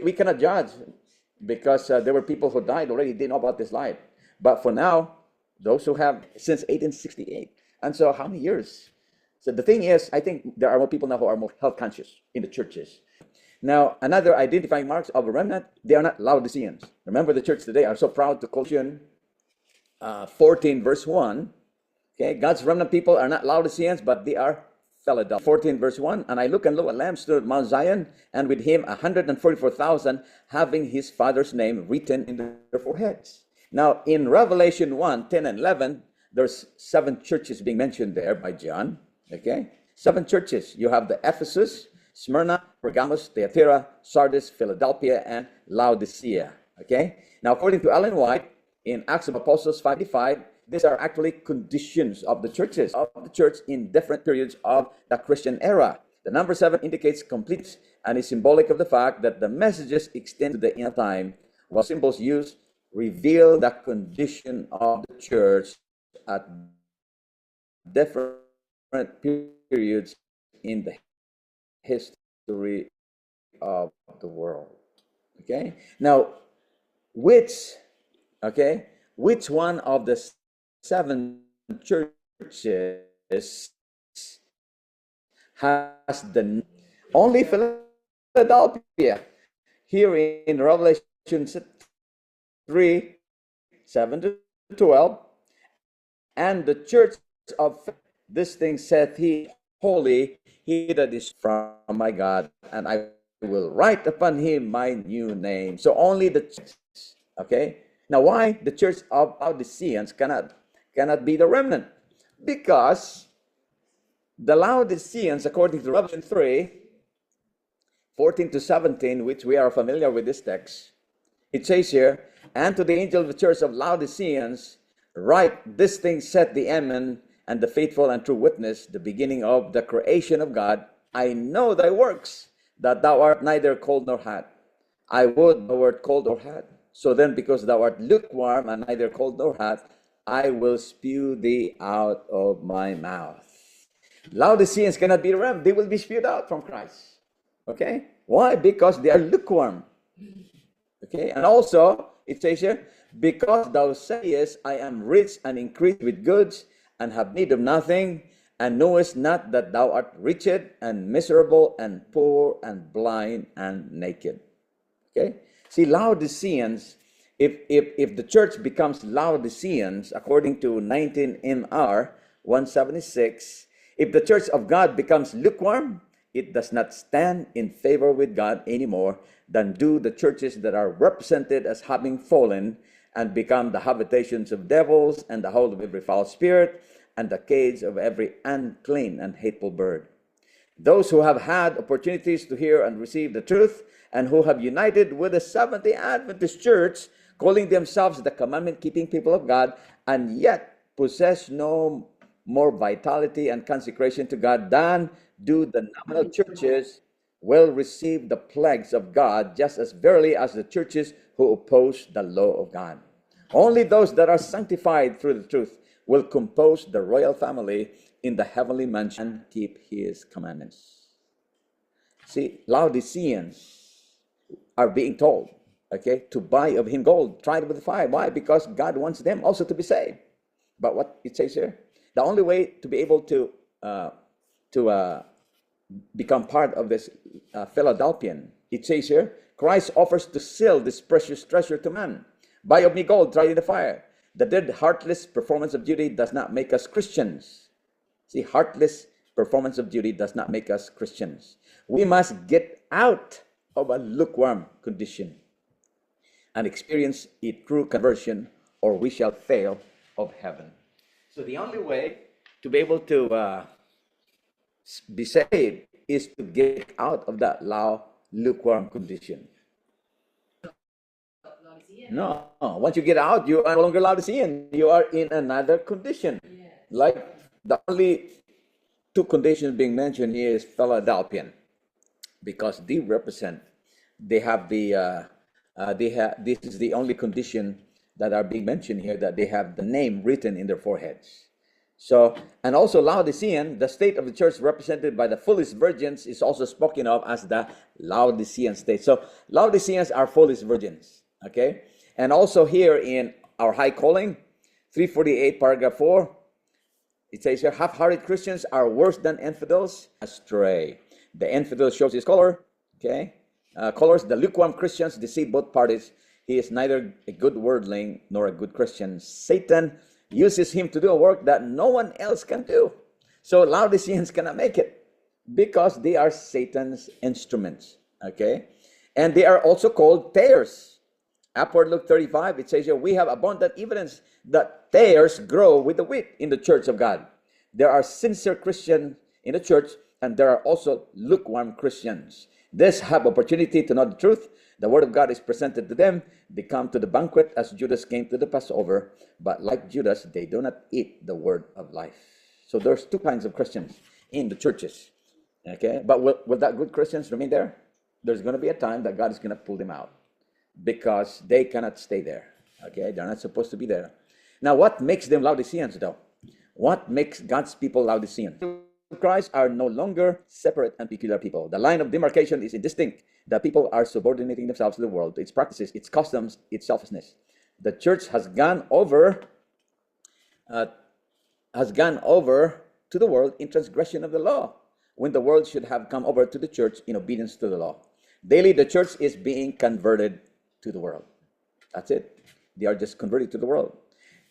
we cannot judge because there were people who died already, didn't know about this light. But for now, those who have since 1868. And so how many years? So the thing is, I think there are more people now who are more health conscious in the churches. Now, another identifying marks of a remnant, they are not Laodiceans. Remember, the church today are so proud to quote 14 verse 1. Okay, God's remnant people are not Laodiceans, but they are Philadelphia. 14 verse 1, and I look, and lo, a lamb stood at Mount Zion, and with him 144,000, having his father's name written in their foreheads. Now, in Revelation 1, 10 and 11, there's 7 churches being mentioned there by John. Okay, 7 churches. You have the Ephesus, Smyrna, Pergamos, Thyatira, Sardis, Philadelphia, and Laodicea. Okay, now according to Ellen White, in Acts of Apostles 5:5, these are actually conditions of the churches, of the church in different periods of the Christian era. The number 7 indicates complete and is symbolic of the fact that the messages extend to the end time, while symbols used reveal the condition of the church at different periods in the history of the world. Okay, now which one of the 7 churches has the only Philadelphia? Here in Revelation 3, 7 to 12, and the church of this thing saith he, holy, he that is from my God, and I will write upon him my new name. So only the church. Okay, now why the church of Laodiceans cannot be the remnant? Because the Laodiceans, according to Revelation 3, 14 to 17, which we are familiar with this text, it says here, and to the angel of the church of Laodiceans, write, this thing saith the Amen, and the faithful and true witness, the beginning of the creation of God. I know thy works, that thou art neither cold nor hot. I would thou wert cold or hot. So then, because thou art lukewarm and neither cold nor hot, I will spew thee out of my mouth. Laodiceans cannot be remnant. They will be spewed out from Christ. Okay? Why? Because they are lukewarm. Okay? And also, it says here, because thou sayest, I am rich and increased with goods, and have need of nothing, and knowest not that thou art wretched and miserable and poor and blind and naked. Okay? See, Laodiceans, if the church becomes Laodiceans, according to 19 MR 176, if the church of God becomes lukewarm, it does not stand in favor with God anymore than do the churches that are represented as having fallen and become the habitations of devils and the hold of every foul spirit and the cage of every unclean and hateful bird. Those who have had opportunities to hear and receive the truth and who have united with the Seventh-day Adventist Church, calling themselves the commandment-keeping people of God, and yet possess no more vitality and consecration to God than do the nominal churches, will receive the plagues of God just as verily as the churches who oppose the law of God. Only those that are sanctified through the truth will compose the royal family in the heavenly mansion and keep his commandments. See, Laodiceans are being told, okay, to buy of him gold, tried with fire. Why? Because God wants them also to be saved. But what it says here, the only way to be able to become part of this Philadelphian, it says here, Christ offers to sell this precious treasure to man. Buy of me gold, tried in the fire. The dead, heartless performance of duty does not make us Christians. See, heartless performance of duty does not make us Christians. We must get out of a lukewarm condition and experience a true conversion, or we shall fail of heaven. So the only way to be able to be saved is to get out of that lukewarm condition. No, once you get out, you are no longer allowed to see, and you are in another condition. Yes. Like the only 2 conditions being mentioned here is Philadelphian, because they represent, they have the, this is the only condition that are being mentioned here, that they have the name written in their foreheads. So, and also Laodicean, the state of the church represented by the foolish virgins, is also spoken of as the Laodicean state. So, Laodiceans are foolish virgins, okay? And also here in our high calling, 348, paragraph 4, it says here, half-hearted Christians are worse than infidels, astray. The infidel shows his color, okay? Colors. The lukewarm Christians deceive both parties. He is neither a good worldling nor a good Christian. Satan uses him to do a work that no one else can do. So Laodiceans cannot make it because they are Satan's instruments, okay? And they are also called tares. Upward Luke 35, it says here, we have abundant evidence that tares grow with the wheat in the church of God. There are sincere Christians in the church, and there are also lukewarm Christians. These have opportunity to know the truth. The word of God is presented to them. They come to the banquet as Judas came to the Passover, but like Judas, they do not eat the word of life. So there's two kinds of Christians in the churches, okay? But will that good Christians remain there? There's going to be a time that God is going to pull them out, because they cannot stay there, okay? They're not supposed to be there. Now, what makes them Laodiceans, though? What makes God's people Laodiceans? Christ are no longer separate and peculiar people. The line of demarcation is indistinct. The people are subordinating themselves to the world, to its practices, its customs, its selfishness. The church has gone over to the world in transgression of the law, when the world should have come over to the church in obedience to the law. Daily, the church is being converted to the world. That's it. They are just converted to the world.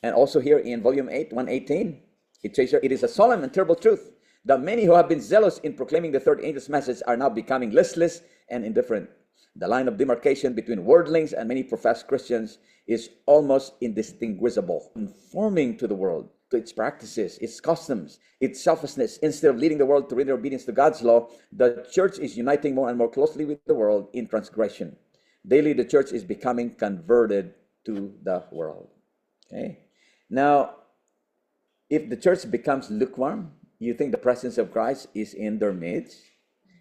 And also here in volume 8, 118, it says here, it is a solemn and terrible truth that many who have been zealous in proclaiming the third angel's message are now becoming listless and indifferent. The line of demarcation between worldlings and many professed Christians is almost indistinguishable, conforming to the world, to its practices, its customs, its selfishness. Instead of leading the world to render obedience to God's law, the church is uniting more and more closely with the world in transgression. Daily, the church is becoming converted to the world. Okay. Now, if the church becomes lukewarm, you think the presence of Christ is in their midst?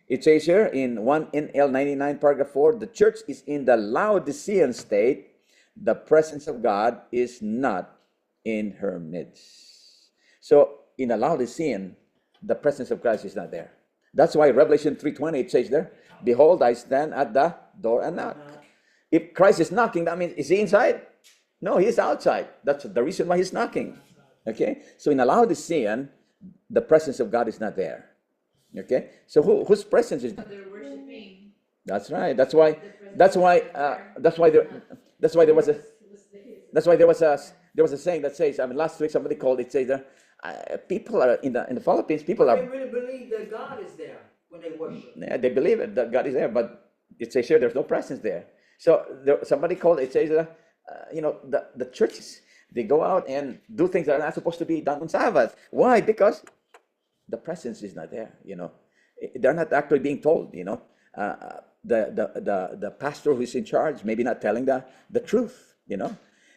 It says here in 1 NL 99, paragraph 4, the church is in the Laodicean state. The presence of God is not in her midst. So, in a Laodicean, the presence of Christ is not there. That's why Revelation 3:20, it says there, behold, I stand at the door and knock. If Christ is knocking, that means, is he inside? No, he's outside. That's the reason why he's knocking. Okay? So in a Laodicean, the presence of God is not there. Okay? So whose presence is? They're worshiping. That's right. That's why there was a saying that says, I mean, last week somebody called it, says people are in the Philippines, people are, They really believe that God is there when they worship. yeah, they believe it, that God is there, but it says here there's no presence there. So somebody called it, says the churches, they go out and do things that are not supposed to be done on Sabbath. Why? Because the presence is not there. They're not actually being told. The pastor who's in charge maybe not telling the truth.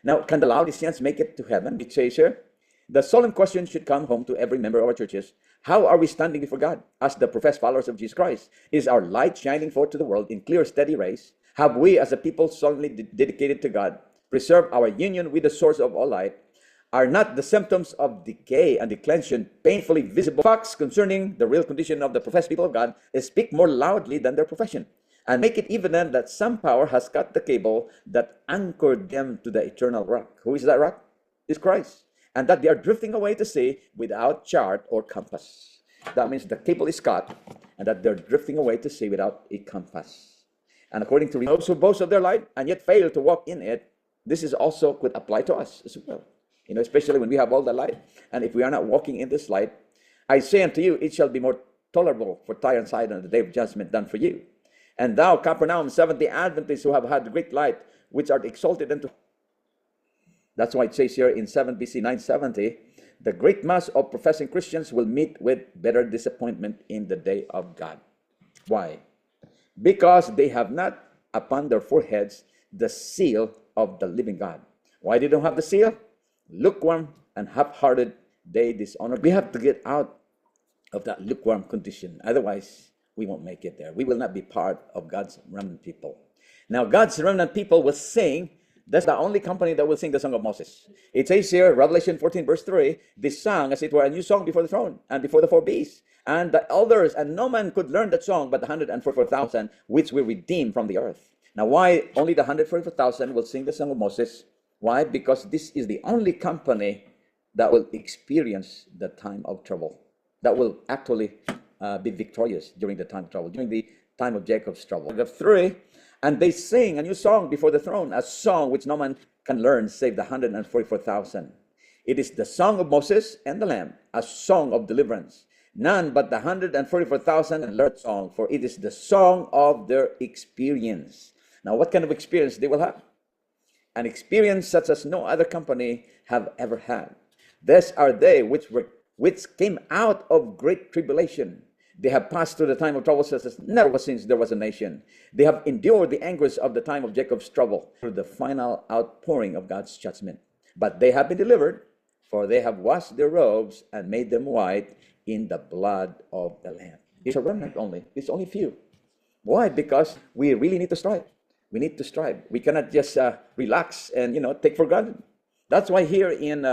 Now, can the Laodiceans make it to heaven? It says here, the solemn question should come home to every member of our churches. How are we standing before God as the professed followers of Jesus Christ? Is our light shining forth to the world in clear, steady rays? Have we, as a people solemnly dedicated to God, preserved our union with the source of all light? Are not the symptoms of decay and declension painfully visible? Facts concerning the real condition of the professed people of God speak more loudly than their profession, and make it evident that some power has cut the cable that anchored them to the eternal rock. Who is that rock? It's Christ. And that they are drifting away to sea without chart or compass. That means the cable is cut, and that they're drifting away to sea without a compass. And according to those who boast of their light and yet fail to walk in it, this is also could apply to us as well. Especially when we have all the light, and if we are not walking in this light, I say unto you, it shall be more tolerable for Tyre and Sidon the day of judgment than for you. And thou, Capernaum, 70 Adventists who have had great light, which art exalted into. That's why it says here in 7 BC 970, the great mass of professing Christians will meet with bitter disappointment in the day of God. Why? Because they have not upon their foreheads the seal of the living God. Why they don't have the seal? Lukewarm and half-hearted, they dishonor. We have to get out of that lukewarm condition. Otherwise, we won't make it there. We will not be part of God's remnant people. Now, God's remnant people will sing That's the only company that will sing the song of Moses. It says here, Revelation 14, verse 3, they sang as it were a new song before the throne and before the four beasts. And the elders, and no man could learn that song but the 144,000 which were redeemed from the earth. Now, why only the 144,000 will sing the song of Moses? Why? Because this is the only company that will experience the time of trouble, that will actually be victorious during the time of trouble, during the time of Jacob's trouble. The three, and they sing a new song before the throne, a song which no man can learn save the 144,000. It is the song of Moses and the Lamb, a song of deliverance. None but the 144,000 can learn the song, for it is the song of their experience. Now, what kind of experience they will have? An experience such as no other company have ever had. These are they which came out of great tribulation. They have passed through the time of trouble such as never was since there was a nation. They have endured the anguish of the time of Jacob's trouble through the final outpouring of God's judgment. But they have been delivered, for they have washed their robes and made them white in the blood of the Lamb. It's a remnant only. It's only few. Why? Because we really need to strive. We need to strive. We cannot just relax and take for granted. That's why here in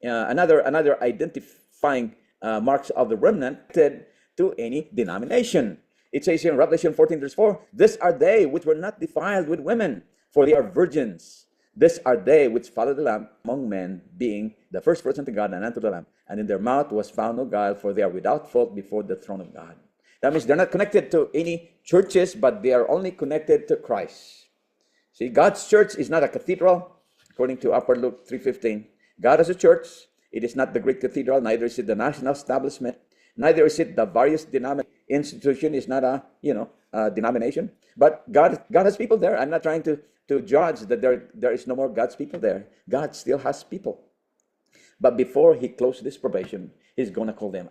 another identifying marks of the remnant to any denomination. It says here in Revelation 14 verse 4, these are they which were not defiled with women, for they are virgins. These are they which follow the Lamb among men, being the first fruits unto God and unto the Lamb. And in their mouth was found no guile, for they are without fault before the throne of God. That means they're not connected to any churches, but they are only connected to Christ. See, God's church is not a cathedral, according to Upper Luke 3:15. God is a church. It is not the great cathedral, neither is it the national establishment, neither is it the various denomination. Institution is not a denomination, but God has people there. I'm not trying to judge that there is no more God's people there. God still has people, but before He closes this probation, He's going to call them.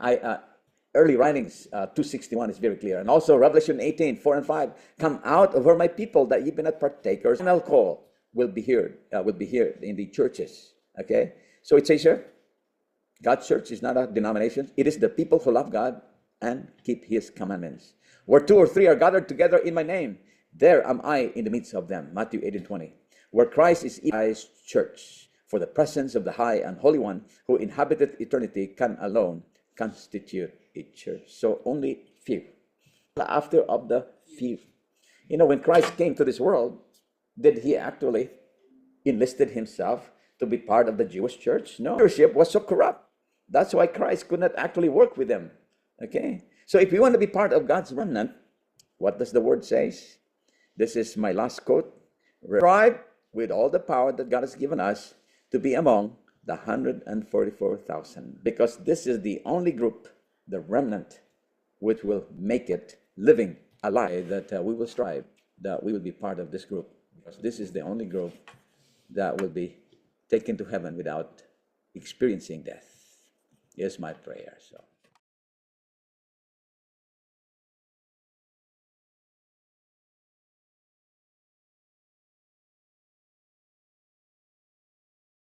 Early writings 261 is very clear, and also Revelation 18 4 and 5. Come out of her, my people, that ye be not partakers and alcohol will be here in the churches. Okay, so it says here, God's church is not a denomination. It is the people who love God and keep His commandments. Where two or three are gathered together in my name, there am I in the midst of them. Matthew 18:20. Where Christ is His church, for the presence of the high and holy one who inhabited eternity can alone constitute a church. So only few. After of the few. When Christ came to this world, did He actually enlisted Himself to be part of the Jewish church? No. Leadership was so corrupt. That's why Christ could not actually work with them. Okay? So if we want to be part of God's remnant, what does the word say? This is my last quote. Strive with all the power that God has given us to be among the 144,000. Because this is the only group, the remnant, which will make it living alive, that we will strive, that we will be part of this group. Because this is the only group that will be taken to heaven without experiencing death. Is my prayer. So